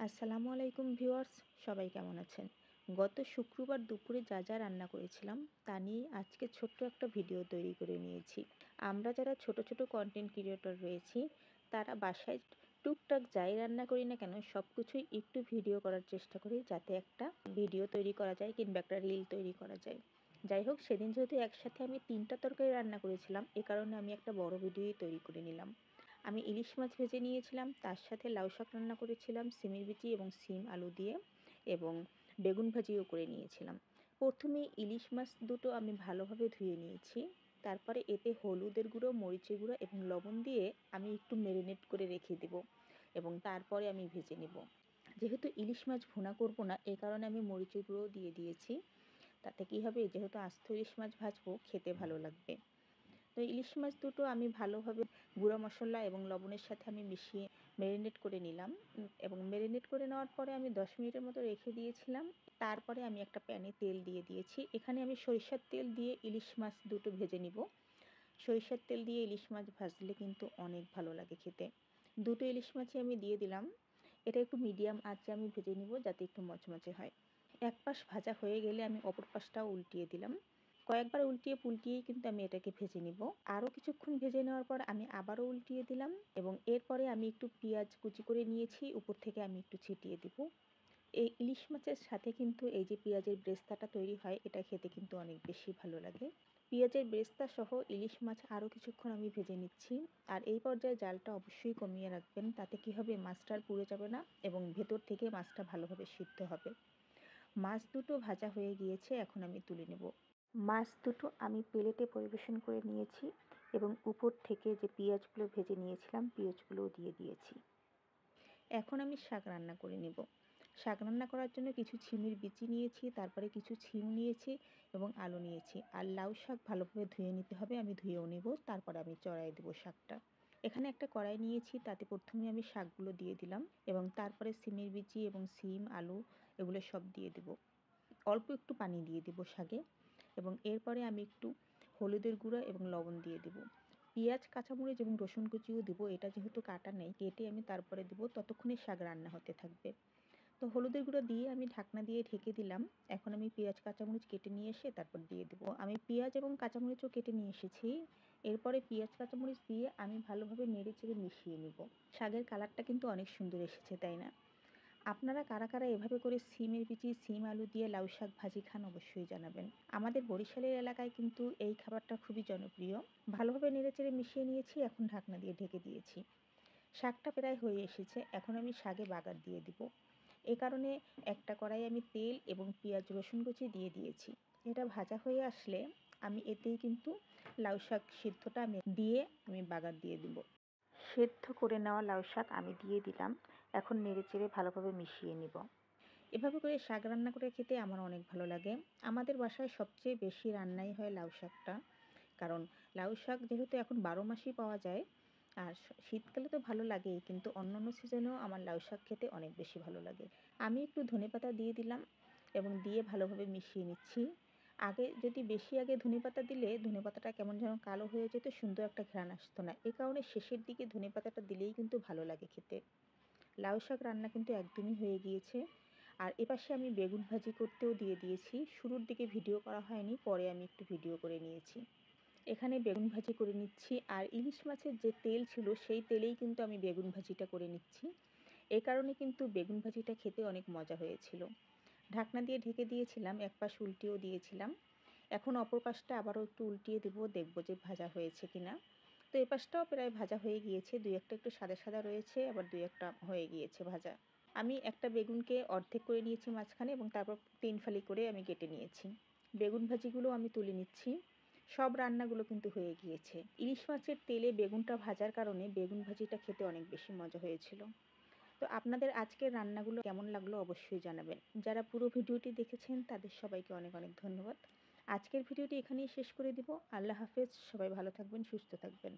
আসসালামু আলাইকুম ভিউয়ার্স, সবাই কেমন আছেন? গত শুক্রবার দুপুরে যা যা রান্না করেছিলাম তা নিয়ে আজকে ছোট্ট একটা ভিডিও তৈরি করে নিয়েছি। আমরা যারা ছোট ছোট কন্টেন্ট ক্রিয়েটর রয়েছি তারা বাসায় টুকটাক যাই রান্না করি না কেন সব কিছুই একটু ভিডিও করার চেষ্টা করি, যাতে একটা ভিডিও তৈরি করা যায় কিংবা একটা রিল তৈরি করা যায়। যাই হোক, সেদিন যেহেতু একসাথে আমি 3টা তরকারি রান্না করেছিলাম, এ কারণে আমি একটা বড় ভিডিওই তৈরি করে নিলাম। আমি ইলিশ মাছ ভেজে নিয়েছিলাম, তার সাথে লাউ শাক রান্না করেছিলাম সিমের বিচি এবং সিম আলু দিয়ে, এবং বেগুন ভাজিও করে নিয়েছিলাম। প্রথমে ইলিশ মাছ দুটো আমি ভালোভাবে ধুয়ে নিয়েছি। তারপরে এতে হলুদের গুঁড়ো, মরিচের গুঁড়ো এবং লবণ দিয়ে আমি একটু ম্যারিনেট করে রেখে দেব এবং তারপরে আমি ভেজে নেব। যেহেতু ইলিশ মাছ ভুনা করব না, এই কারণে আমি মরিচের গুঁড়ো দিয়ে দিয়েছি। তাতে কী হবে, যেহেতু আস্ত ইলিশ মাছ ভাজবো, খেতে ভালো লাগবে। তো ইলিশ মাছ দুটো আমি ভালোভাবে গুঁড়া মশলা এবং লবণের সাথে আমি মিশিয়ে ম্যারিনেট করে নিলাম, এবং ম্যারিনেট করে নেওয়ার পরে আমি 10 মিনিটের মতো রেখে দিয়েছিলাম। তারপরে আমি একটা প্যানে তেল দিয়ে দিয়েছি। এখানে আমি সরিষার তেল দিয়ে ইলিশ মাছ দুটো ভেজে নিব। সরিষার তেল দিয়ে ইলিশ মাছ ভাজলে কিন্তু অনেক ভালো লাগে খেতে। দুটো ইলিশ মাছই আমি দিয়ে দিলাম। এটা একটু মিডিয়াম আঁচে আমি ভেজে নিব, যাতে একটু মচমচে হয়। এক পাশ ভাজা হয়ে গেলে আমি অপর পাশটাও উল্টিয়ে দিলাম। কয়েকবার উল্টিয়ে পুল্টিয়েই কিন্তু আমি এটাকে ভেজে নিব। আরও কিছুক্ষণ ভেজে নেওয়ার পর আমি আবারও উল্টিয়ে দিলাম, এবং এরপরে আমি একটু পেঁয়াজ কুচি করে নিয়েছি, উপর থেকে আমি একটু ছিটিয়ে দিব। এই ইলিশ মাছের সাথে কিন্তু এই যে পেঁয়াজের ব্রেস্তাটা তৈরি হয়, এটা খেতে কিন্তু অনেক বেশি ভালো লাগে। পেঁয়াজের ব্রেস্তা সহ ইলিশ মাছ আরও কিছুক্ষণ আমি ভেজে নিচ্ছি। আর এই পর্যায়ে জালটা অবশ্যই কমিয়ে রাখবেন, তাতে কী হবে, মাছটা আর পুড়ে যাবে না এবং ভেতর থেকে মাছটা ভালোভাবে সিদ্ধ হবে। মাছ দুটো ভাজা হয়ে গিয়েছে, এখন আমি তুলে নেব। মাছ দুটো আমি প্লেটে পরিবেশন করে নিয়েছি, এবং উপর থেকে যে পেঁয়াজগুলো ভেজে নিয়েছিলাম পেঁয়াজগুলোও দিয়ে দিয়েছি। এখন আমি শাক রান্না করে নেব। শাক রান্না করার জন্য কিছু ছিমের বিচি নিয়েছি, তারপরে কিছু ছিম নিয়েছি এবং আলু নিয়েছি। আর লাউ শাক ভালোভাবে ধুয়ে নিতে হবে, আমি ধুয়েও নেব, তারপরে আমি চড়াই দেবো শাকটা। এখানে একটা কড়াই নিয়েছি, তাতে প্রথমে আমি শাকগুলো দিয়ে দিলাম এবং তারপরে সিমের বিচি এবং সিম আলু এগুলো সব দিয়ে দেব। অল্প একটু পানি দিয়ে দেব শাকে, এবং এরপরে আমি একটু হলুদের গুঁড়ো এবং লবণ দিয়ে দেব। পেঁয়াজ, কাঁচামরিচ এবং রসুন কুচিও দেবো। এটা যেহেতু কাটা নেই, কেটে আমি তারপরে দেবো, ততক্ষণে শাক রান্না হতে থাকবে। তো হলুদের গুঁড়ো দিয়ে আমি ঢাকনা দিয়ে ঢেকে দিলাম। এখন আমি পেঁয়াজ কাঁচামরিচ কেটে নিয়ে এসে তারপর দিয়ে দেবো। আমি পেঁয়াজ এবং কাঁচামরিচও কেটে নিয়ে এসেছি। এরপরে পেঁয়াজ কাঁচামরিচ দিয়ে আমি ভালোভাবে নেড়ে চেড়ে মিশিয়ে নেব। শাকের কালারটা কিন্তু অনেক সুন্দর এসেছে, তাই না? আপনারা কারা কারা এভাবে করে সিমের বিচি, সিম আলু দিয়ে লাউ শাক ভাজি খান, অবশ্যই জানাবেন। আমাদের বরিশালের এলাকায় কিন্তু এই খাবারটা খুবই জনপ্রিয়। ভালোভাবে নেড়েচেড়ে মিশিয়ে নিয়েছি, এখন ঢাকনা দিয়ে ঢেকে দিয়েছি। শাকটা প্রায় হয়ে এসেছে, এখন আমি শাকে বাগার দিয়ে দিব। এ কারণে একটা কড়াই আমি তেল এবং পেঁয়াজ রসুন কুচি দিয়ে দিয়েছি। এটা ভাজা হয়ে আসলে আমি এতেই কিন্তু লাউ শাক সিদ্ধটা আমি বাগার দিয়ে দিব। সেদ্ধ করে নেওয়া লাউ শাক আমি দিয়ে দিলাম। এখন নেড়েচেড়ে ভালোভাবে মিশিয়ে নিব। এভাবে করে শাক রান্না করে খেতে আমার অনেক ভালো লাগে। আমাদের বাসায় সবচেয়ে বেশি রান্নাই হয় লাউ শাকটা, কারণ লাউ শাক যেহেতু এখন 12 মাসই পাওয়া যায়। আর শীতকালে তো ভালো লাগেই, কিন্তু অন্যান্য সিজনেও আমার লাউ শাক খেতে অনেক বেশি ভালো লাগে। আমি একটু ধনেপাতা দিয়ে দিলাম এবং দিয়ে ভালোভাবে মিশিয়ে নিচ্ছি। বেশি আগে ধনেপাতা দিলে ধনেপাতাটা কেমন যেন কালো হয়ে যেত, সুন্দর একটা ঘ্রাণ আসতো না। এই কারণে শেষের দিকে ধনেপাতাটা দিলেই কিন্তু ভালো লাগে খেতে। লাউ শাক রান্না কিন্তু একদমই হয়ে গিয়েছে। আর এপাশে আমি বেগুন ভাজি করতেও দিয়ে দিয়েছি। শুরুর দিকে ভিডিও করা হয়নি, পরে আমি একটু ভিডিও করে নিয়েছি। এখানে বেগুন ভাজি করে নিচ্ছি, আর ইলিশ মাছের যে তেল ছিল সেই তেলেই কিন্তু আমি বেগুন ভাজিটা করে নিচ্ছি। এই কারণে কিন্তু বেগুন ভাজিটা খেতে অনেক মজা হয়েছিল। ঢাকনা দিয়ে ঢেকে দিয়েছিলাম, এক পাশ উল্টিয়েও দিয়েছিলাম। এখন অপর পাশটা আবারও একটু উল্টিয়ে দেবো, দেখবো যে ভাজা হয়েছে কিনা। তো এই পাশটাও প্রায় ভাজা হয়ে গিয়েছে, দুই একটা একটু সাদা সাদা রয়েছে, আবার দুই একটা হয়ে গিয়েছে ভাজা। আমি একটা বেগুনকে অর্ধেক করে নিয়েছি মাঝখানে, এবং তারপর 3 ফালি করে আমি কেটে নিয়েছি। বেগুন ভাজিগুলো আমি তুলে নিচ্ছি। সব রান্নাগুলো কিন্তু হয়ে গিয়েছে। ইলিশ মাছের তেলে বেগুনটা ভাজার কারণে বেগুন ভাজিটা খেতে অনেক বেশি মজা হয়েছিল। তো আপনাদের আজকের রান্নাগুলো কেমন লাগলো অবশ্যই জানাবেন। যারা পুরো ভিডিওটি দেখেছেন তাদের সবাইকে অনেক অনেক ধন্যবাদ। আজকের ভিডিওটি এখানেই শেষ করে দিব। আল্লাহ হাফেজ। সবাই ভালো থাকবেন, সুস্থ থাকবেন।